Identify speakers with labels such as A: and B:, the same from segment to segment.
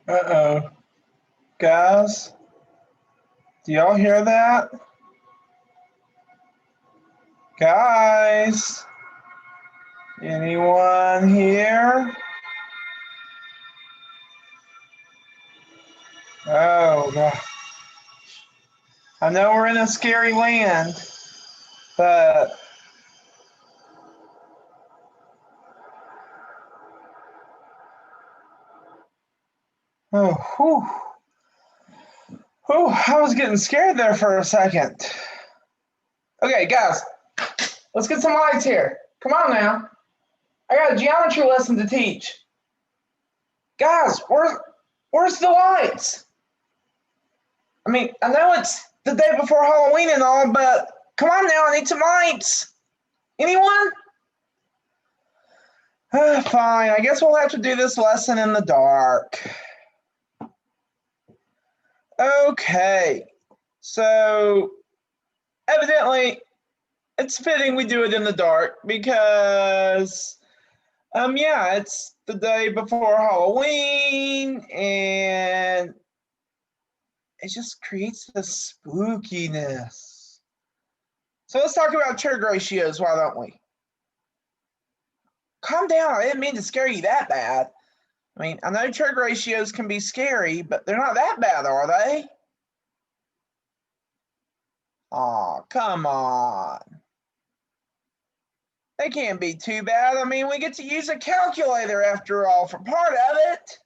A: Uh-oh. Guys, do y'all hear that? Guys, anyone here? Oh, God. I know we're in a scary land, but oh, whew. Whew, I was getting scared there for a second. Okay, guys, let's get some lights here. Come on now. I got a geometry lesson to teach. Guys, where's the lights? I mean, I know it's the day before Halloween and all, but come on now, I need some lights. Anyone? Fine, I guess we'll have to do this lesson in the dark. Okay, so evidently it's fitting we do it in the dark because, yeah, it's the day before Halloween and it just creates the spookiness. So let's talk about trig ratios, why don't we? Calm down, I didn't mean to scare you that bad. I mean, I know trig ratios can be scary, but they're not that bad, are they? Aw, come on. They can't be too bad. I mean, we get to use a calculator after all for part of it.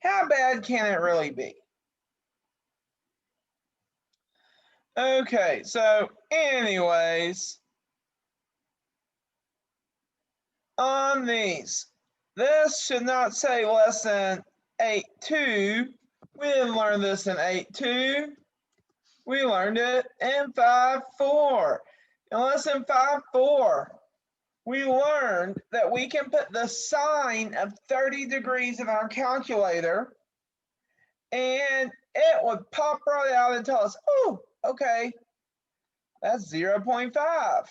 A: How bad can it really be? Okay, so anyways, on these, this should not say less than 8.2. We didn't learn this in 8.2. We learned it in 5.4. In lesson 5.4, we learned that we can put the sine of 30 degrees in our calculator and it would pop right out and tell us, oh, okay, that's 0.5.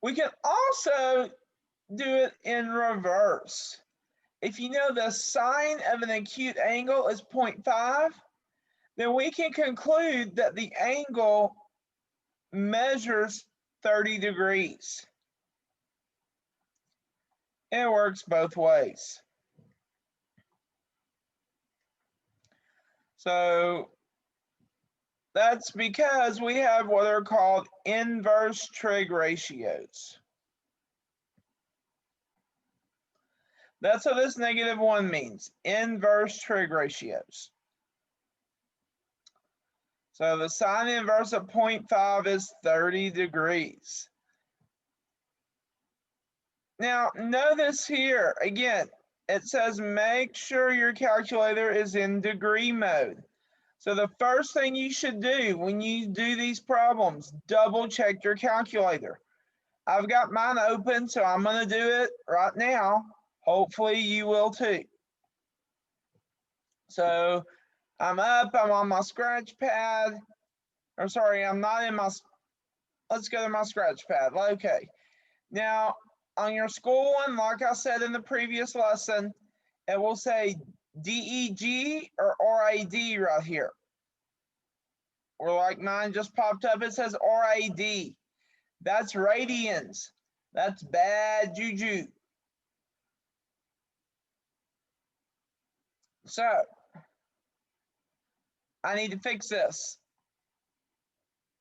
A: We can also do it in reverse. If you know the sine of an acute angle is 0.5, then we can conclude that the angle measures 30 degrees. It works both ways. So that's because we have what are called inverse trig ratios. That's what this -1 means, inverse trig ratios. So the sine inverse of 0.5 is 30 degrees. Now, notice here, again, it says make sure your calculator is in degree mode. So the first thing you should do when you do these problems, double check your calculator. I've got mine open, so I'm going to do it right now. Hopefully you will too. So I'm up, I'm on my scratch pad. Or sorry, I'm not in my, let's go to my scratch pad. Okay. Now, on your school one, like I said in the previous lesson, it will say DEG or RAD right here. Or like mine just popped up, it says RAD. That's radians. That's bad juju. So, I need to fix this.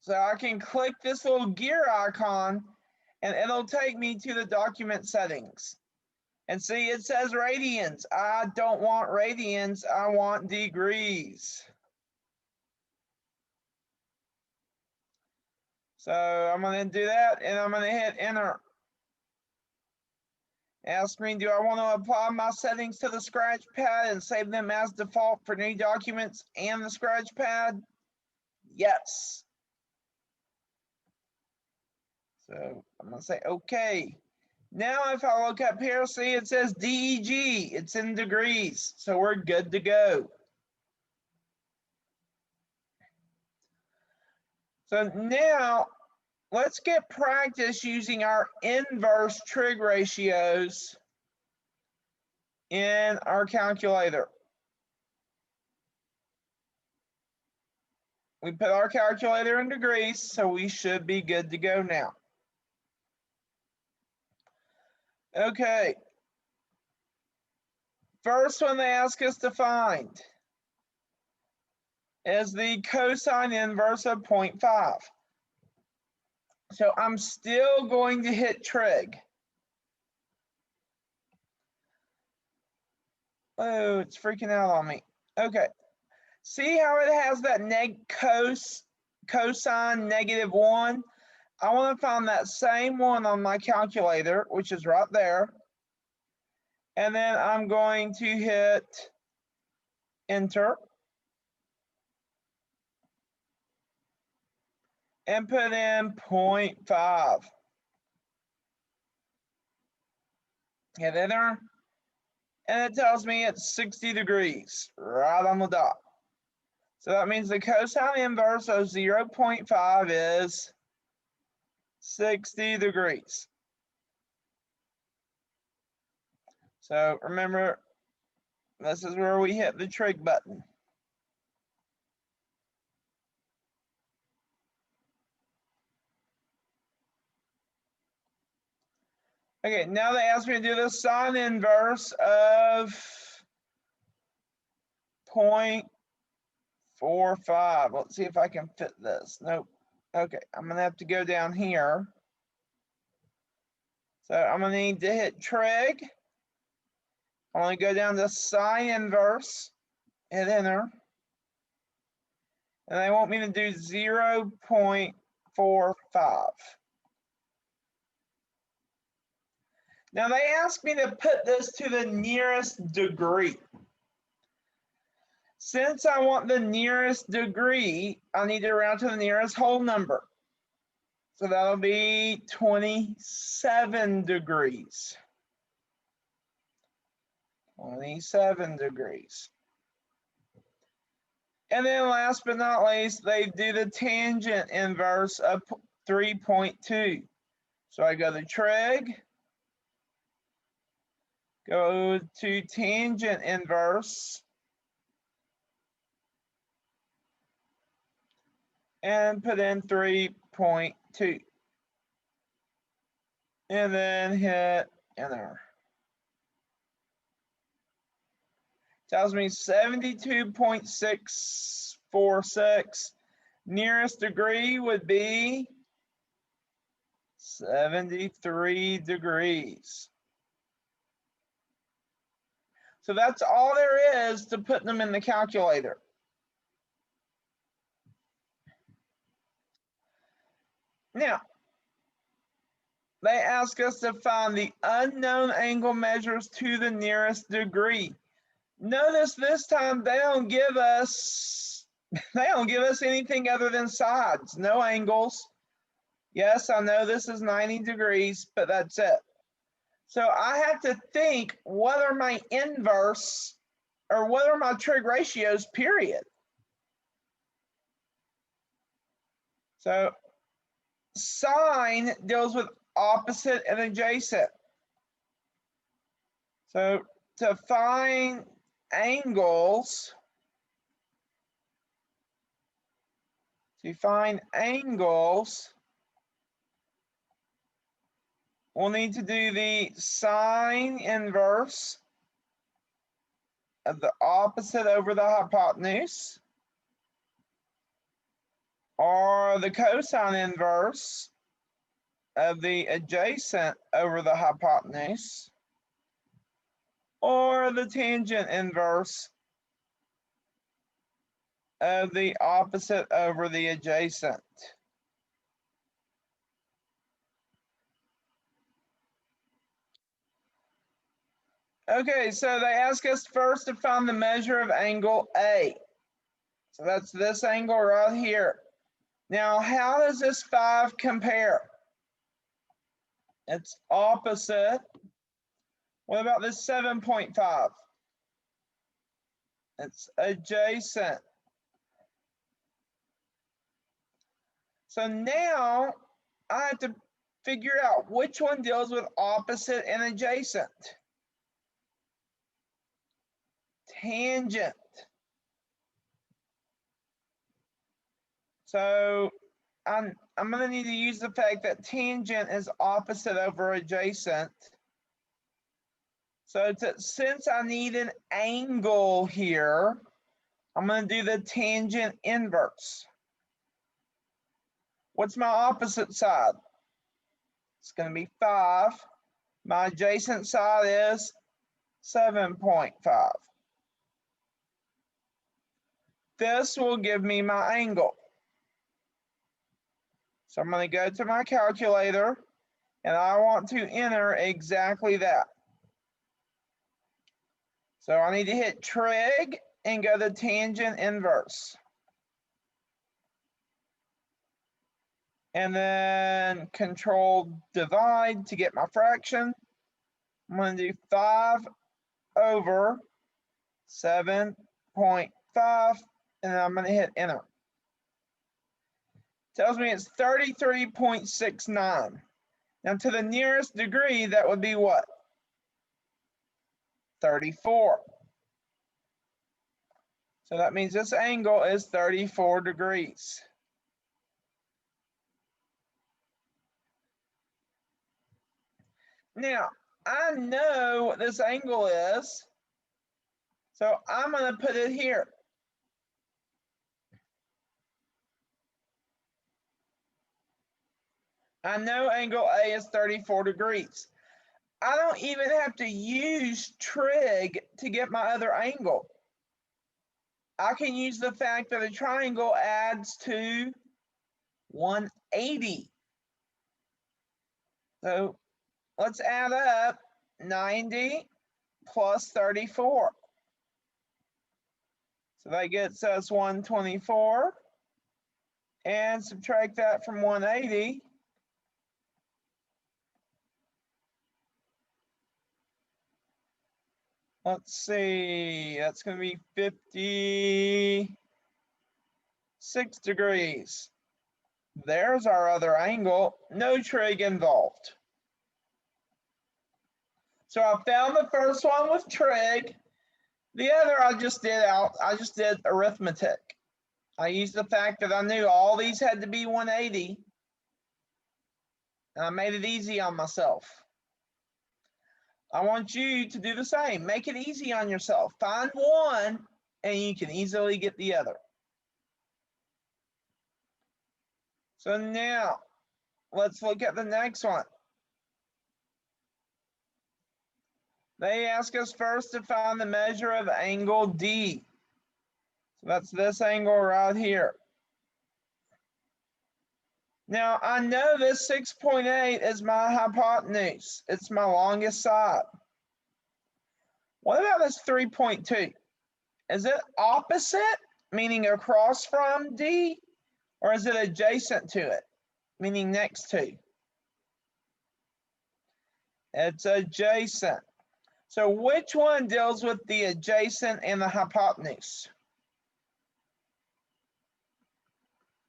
A: So I can click this little gear icon and it'll take me to the document settings. And see, it says radians. I don't want radians, I want degrees. So I'm going to do that and I'm going to hit enter. Ask me, do I want to apply my settings to the scratch pad and save them as default for new documents and the scratch pad? Yes. So I'm going to say okay. Now if I look up here, see it says DEG, it's in degrees, so we're good to go. So now let's get practice using our inverse trig ratios in our calculator. We put our calculator in degrees, so we should be good to go now. Okay. First one they ask us to find is the cosine inverse of 0.5. So I'm still going to hit trig. Oh, it's freaking out on me. Okay. See how it has that cosine -1? I want to find that same one on my calculator, which is right there. And then I'm going to hit enter. And put in 0.5. Hit enter. And it tells me it's 60 degrees, right on the dot. So that means the cosine inverse of 0.5 is 60 degrees. So remember, this is where we hit the trig button. Okay, now they ask me to do the sine inverse of 0.45. Let's see if I can fit this. Nope. Okay, I'm going to have to go down here. So I'm going to need to hit trig. I'm going to go down to sine inverse, hit enter. And they want me to do 0.45. Now they ask me to put this to the nearest degree. Since I want the nearest degree, I need to round to the nearest whole number. So that'll be 27 degrees. 27 degrees. And then last but not least, they do the tangent inverse of 3.2. So I go to trig, go to tangent inverse, and put in 3.2. And then hit enter. Tells me 72.646. Nearest degree would be 73 degrees. So that's all there is to putting them in the calculator. Now, they ask us to find the unknown angle measures to the nearest degree. Notice this time they don't give us anything other than sides, no angles. Yes, I know this is 90 degrees, but that's it. So I have to think what are my inverse or what are my trig ratios, period. So sine deals with opposite and adjacent. So to find angles, we'll need to do the sine inverse of the opposite over the hypotenuse, or the cosine inverse of the adjacent over the hypotenuse, or the tangent inverse of the opposite over the adjacent. Okay, so they ask us first to find the measure of angle A. So that's this angle right here. Now, how does this 5 compare? It's opposite. What about this 7.5? It's adjacent. So now I have to figure out which one deals with opposite and adjacent. tangent. So I'm going to need to use the fact that tangent is opposite over adjacent. So since I need an angle here, I'm going to do the tangent inverse. What's my opposite side? It's going to be 5. My adjacent side is 7.5. This will give me my angle. So I'm going to go to my calculator, and I want to enter exactly that. So I need to hit Trig and go to tangent inverse. And then control divide to get my fraction. I'm going to do 5 over 7.5, and then I'm going to hit enter. Tells me it's 33.69. Now to the nearest degree, that would be what? 34. So that means this angle is 34 degrees. Now, I know what this angle is, so I'm going to put it here. I know angle A is 34 degrees. I don't even have to use trig to get my other angle. I can use the fact that a triangle adds to 180. So let's add up 90 plus 34. So that gets us 124. And subtract that from 180. Let's see, that's going to be 56 degrees. There's our other angle, no trig involved. So I found the first one with trig. The other I just did arithmetic. I used the fact that I knew all these had to be 180. And I made it easy on myself. I want you to do the same. Make it easy on yourself. Find one and you can easily get the other. So now let's look at the next one. They ask us first to find the measure of angle D. So that's this angle right here. Now I know this 6.8 is my hypotenuse. It's my longest side. What about this 3.2? Is it opposite, meaning across from D, or is it adjacent to it, meaning next to? It's adjacent. So which one deals with the adjacent and the hypotenuse?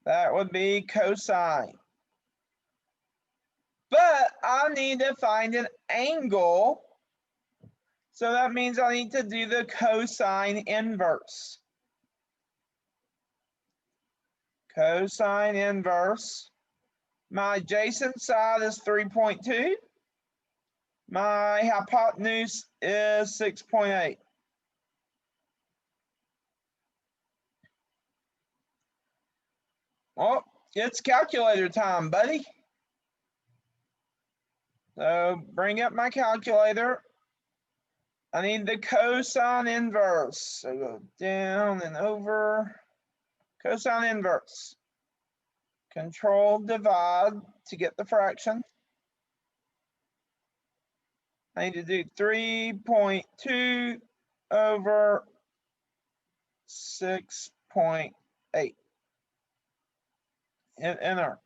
A: That would be cosine. But I need to find an angle. So that means I need to do the cosine inverse. Cosine inverse. My adjacent side is 3.2. My hypotenuse is 6.8. Well, it's calculator time, buddy. So bring up my calculator. I need the cosine inverse. So go down and over. Cosine inverse. Control divide to get the fraction. I need to do 3.2 over 6.8. Hit enter.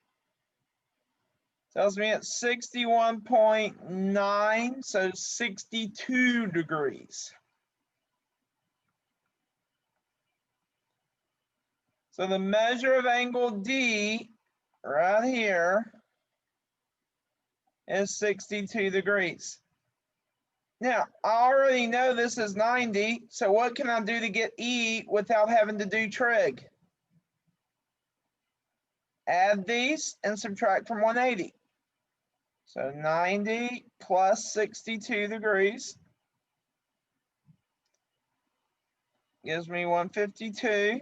A: Tells me it's 61.9, so 62 degrees. So the measure of angle D right here is 62 degrees. Now, I already know this is 90, so what can I do to get E without having to do trig? Add these and subtract from 180. So 90 plus 62 degrees gives me 152.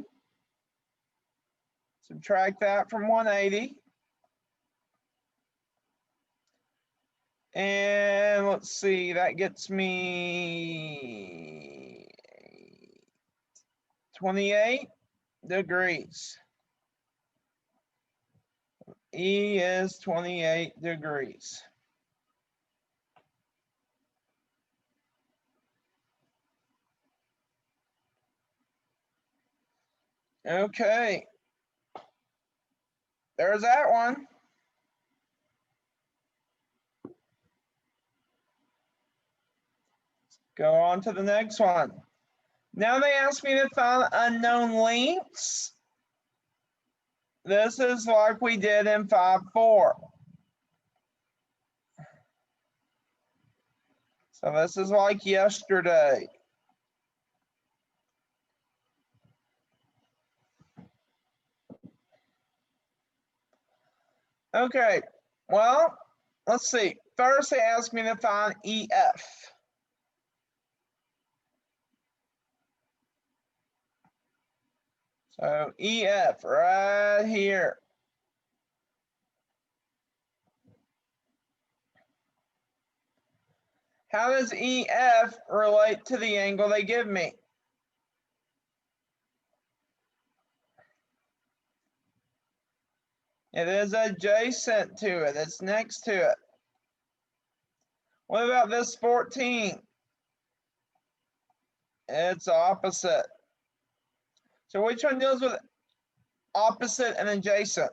A: Subtract that from 180. And let's see, that gets me 28 degrees. E is 28 degrees. Okay. There's that one. Go on to the next one. Now they ask me to find unknown lengths. This is like we did in 5-4. So this is like yesterday. Okay, well, let's see. First they ask me to find EF. So EF right here. How does EF relate to the angle they give me? It is adjacent to it. It's next to it. What about this 14? It's opposite. So which one deals with opposite and adjacent?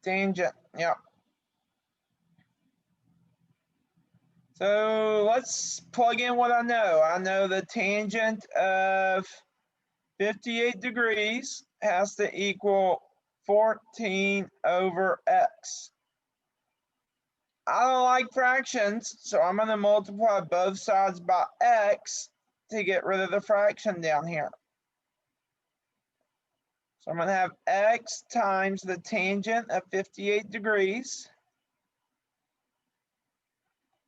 A: Tangent, yep. So let's plug in what I know. I know the tangent of 58 degrees has to equal 14 over x. I don't like fractions, so I'm going to multiply both sides by x to get rid of the fraction down here. So I'm going to have x times the tangent of 58 degrees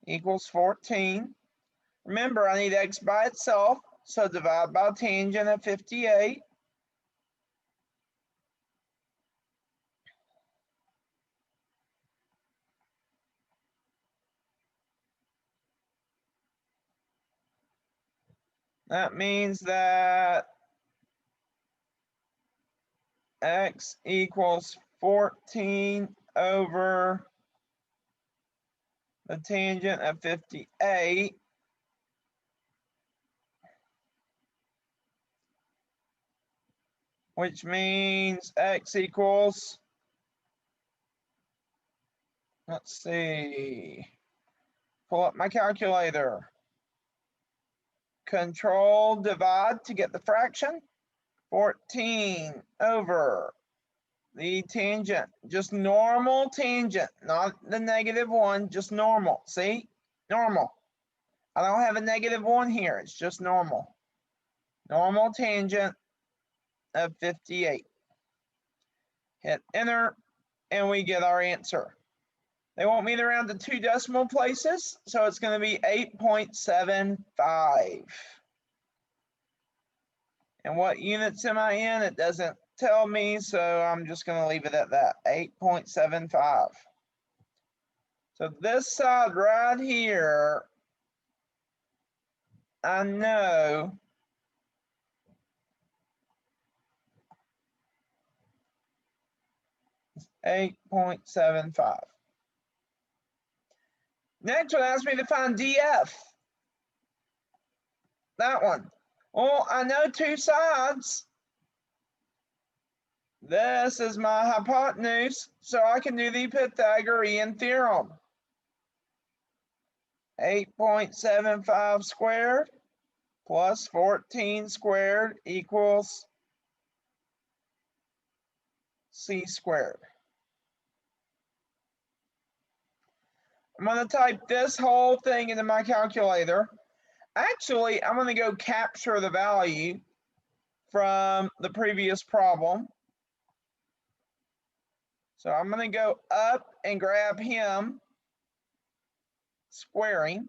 A: equals 14. Remember, I need x by itself, so divide by tangent of 58. That means that x equals 14 over the tangent of 58. Which means x equals, let's see, pull up my calculator. Control divide to get the fraction. 14 over the tangent, just normal tangent, not the -1, just normal. See, normal. I don't have a -1 here, it's just normal. Normal tangent of 58. Hit enter, and we get our answer. They want me to round to 2 decimal places, so it's going to be 8.75. And what units am I in? It doesn't tell me, so I'm just going to leave it at that, 8.75. So this side right here, I know is 8.75. Next one asks me to find DF. That one. Well, I know 2 sides. This is my hypotenuse, so I can do the Pythagorean Theorem. 8.75 squared plus 14 squared equals c squared. I'm going to type this whole thing into my calculator. Actually, I'm going to go capture the value from the previous problem. So I'm going to go up and grab him, squaring,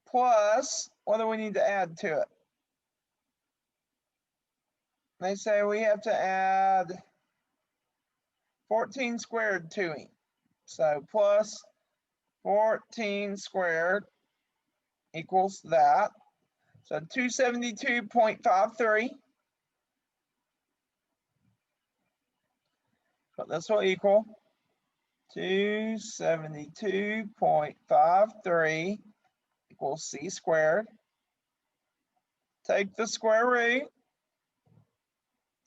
A: plus, what do we need to add to it? They say we have to add 14 squared to him. So plus 14 squared equals that. So 272.53. So this will equal 272.53 equals c squared. Take the square root,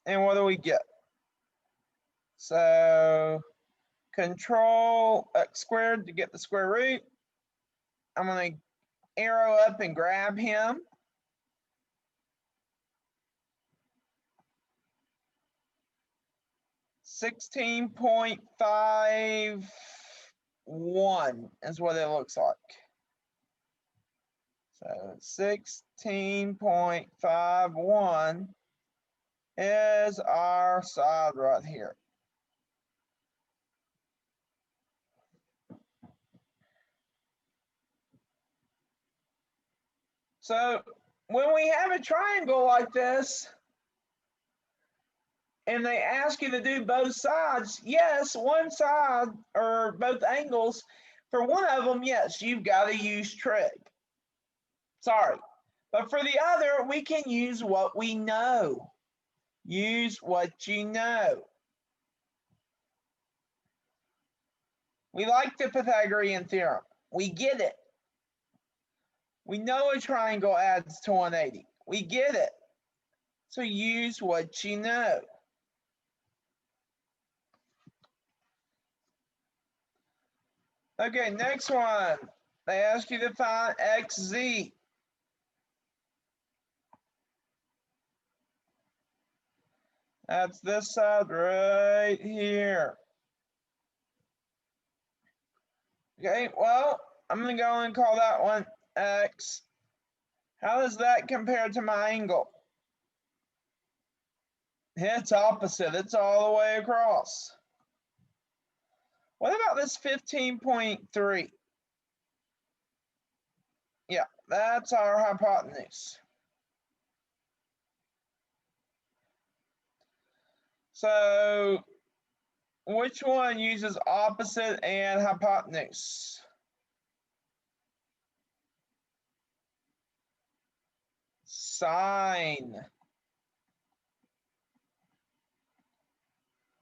A: and what do we get? So control x squared to get the square root. I'm going to arrow up and grab him. $16.51 is what it looks like. So 16.51 is our side right here. So when we have a triangle like this, and they ask you to do both sides, yes, one side or both angles, for one of them, yes, you've got to use trig. Sorry. But for the other, we can use what we know. Use what you know. We like the Pythagorean theorem. We get it. We know a triangle adds to 180. We get it. So use what you know. Okay, next one. They ask you to find xz. That's this side right here. Okay, well, I'm going to go and call that one x. How does that compare to my angle? It's opposite. It's all the way across. What about this 15.3? Yeah, that's our hypotenuse. So which one uses opposite and hypotenuse? Sine.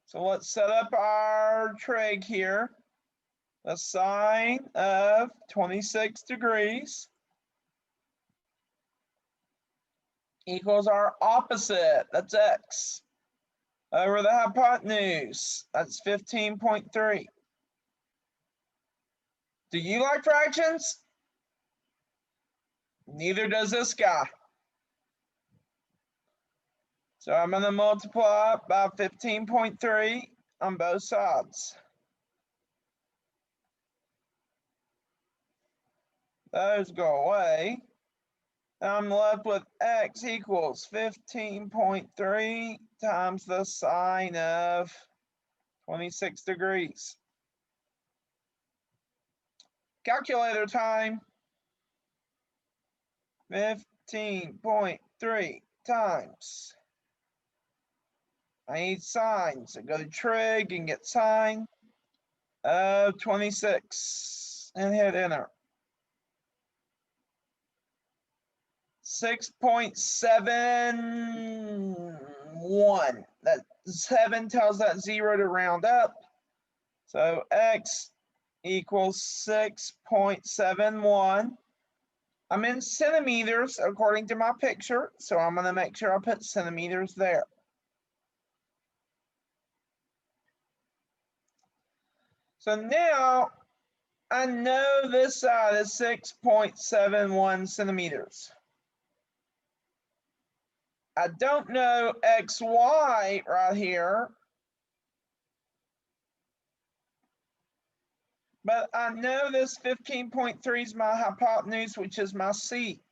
A: So let's set up our trig here. The sine of 26 degrees equals our opposite, that's x, over the hypotenuse, that's 15.3. Do you like fractions? Neither does this guy. So I'm going to multiply by 15.3 on both sides. Those go away. I'm left with x equals 15.3 times the sine of 26 degrees. Calculator time. 15.3 times. I need sine, so go to trig and get sine of 26 and hit enter. 6.71. That 7 tells that 0 to round up. So x equals 6.71. I'm in centimeters according to my picture, so I'm going to make sure I put centimeters there. So now I know this side is 6.71 centimeters. I don't know XY right here, but I know this 15.3 is my hypotenuse, which is my C.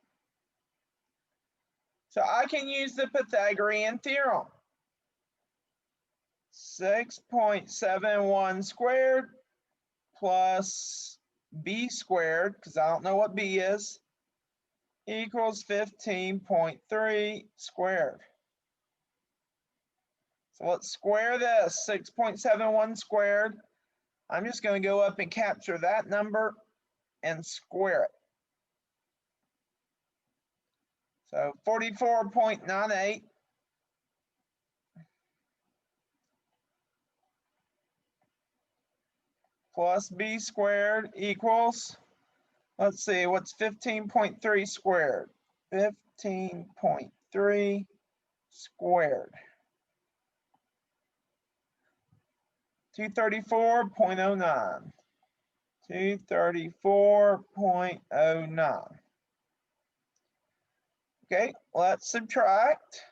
A: So I can use the Pythagorean theorem. 6.71 squared plus b squared, because I don't know what b is, equals 15.3 squared. So let's square this, 6.71 squared. I'm just going to go up and capture that number and square it. So 44.98 plus b squared equals, let's see, what's 15.3 squared? 15.3 squared. 234.09. 234.09. Okay, let's subtract.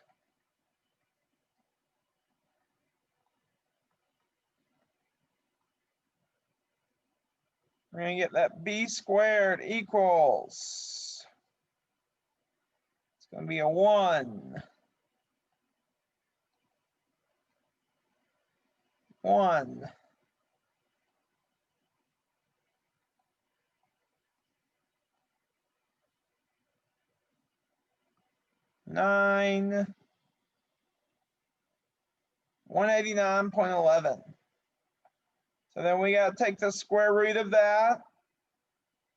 A: We're going to get that b squared equals, it's going to be a 1. 1. 9. 189.11. So then we got to take the square root of that,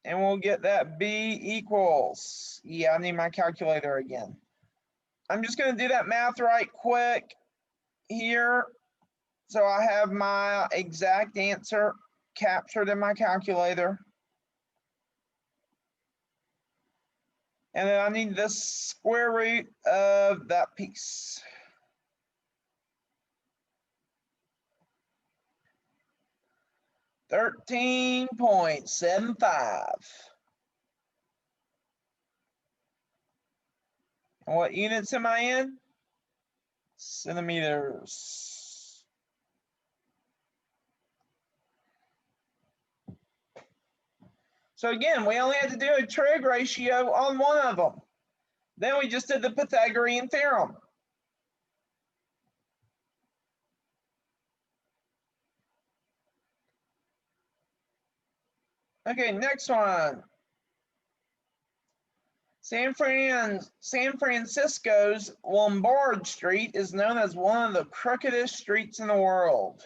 A: and we'll get that b equals, yeah, I need my calculator again. I'm just going to do that math right quick here. So I have my exact answer captured in my calculator. And then I need the square root of that piece. $13.75. And what units am I in? Centimeters. So again, we only had to do a trig ratio on one of them. Then we just did the Pythagorean theorem. Okay, next one. San Francisco's Lombard Street is known as one of the crookedest streets in the world.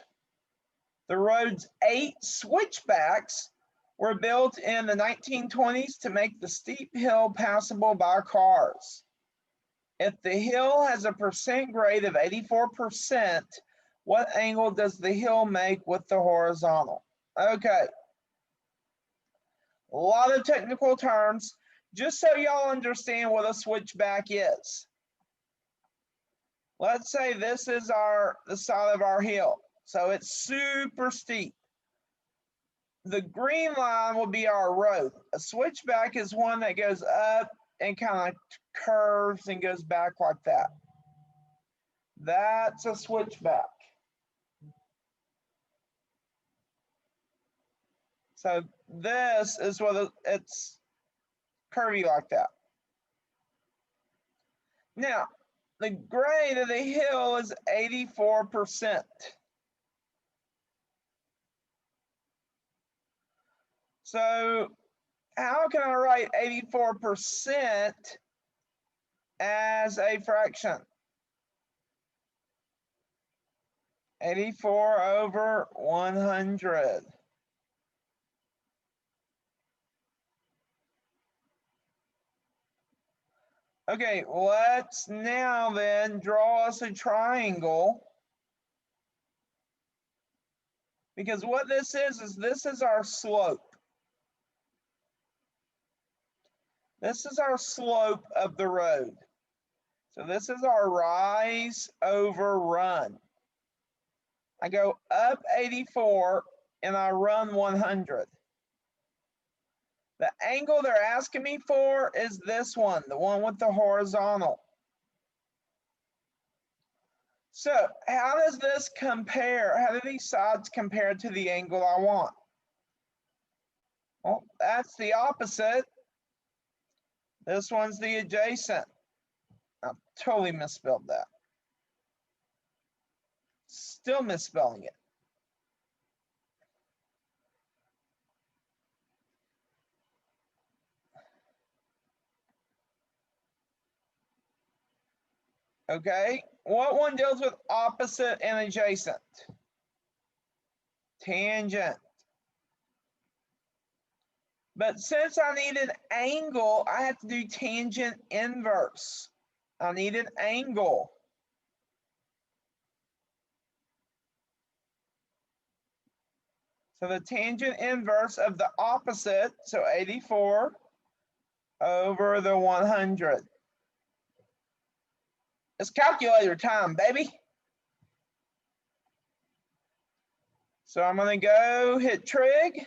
A: The road's 8 switchbacks were built in the 1920s to make the steep hill passable by cars. If the hill has a percent grade of 84%, what angle does the hill make with the horizontal? Okay. A lot of technical terms, just so y'all understand what a switchback is. Let's say this is the side of our hill. So it's super steep. The green line will be our road. A switchback is one that goes up and kind of curves and goes back like that. That's a switchback. So this is what it's curvy like that. Now, the grade of the hill is 84%. So how can I write 84% as a fraction? 84 over 100. Okay, let's now then draw us a triangle. Because what this is this is our slope. This is our slope of the road. So this is our rise over run. I go up 84 and I run 100. The angle they're asking me for is this one, the one with the horizontal. So how does this compare? How do these sides compare to the angle I want? Well, that's the opposite. This one's the adjacent. I totally misspelled that. Still misspelling it. Okay, what one deals with opposite and adjacent? Tangent. But since I need an angle, I have to do tangent inverse. I need an angle. So the tangent inverse of the opposite, so 84 over the 100. It's calculator time, baby. So I'm going to go hit Trig.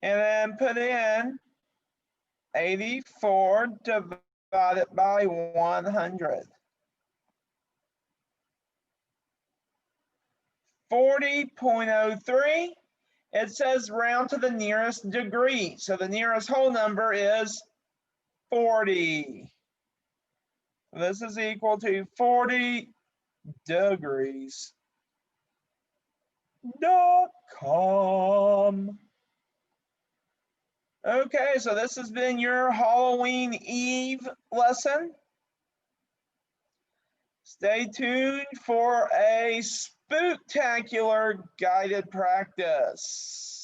A: And then put in 84 divided by 100. 40.03. It says round to the nearest degree. So the nearest whole number is 40. This is equal to 40 degrees. .com. Okay, so this has been your Halloween Eve lesson. Stay tuned for a spooktacular guided practice.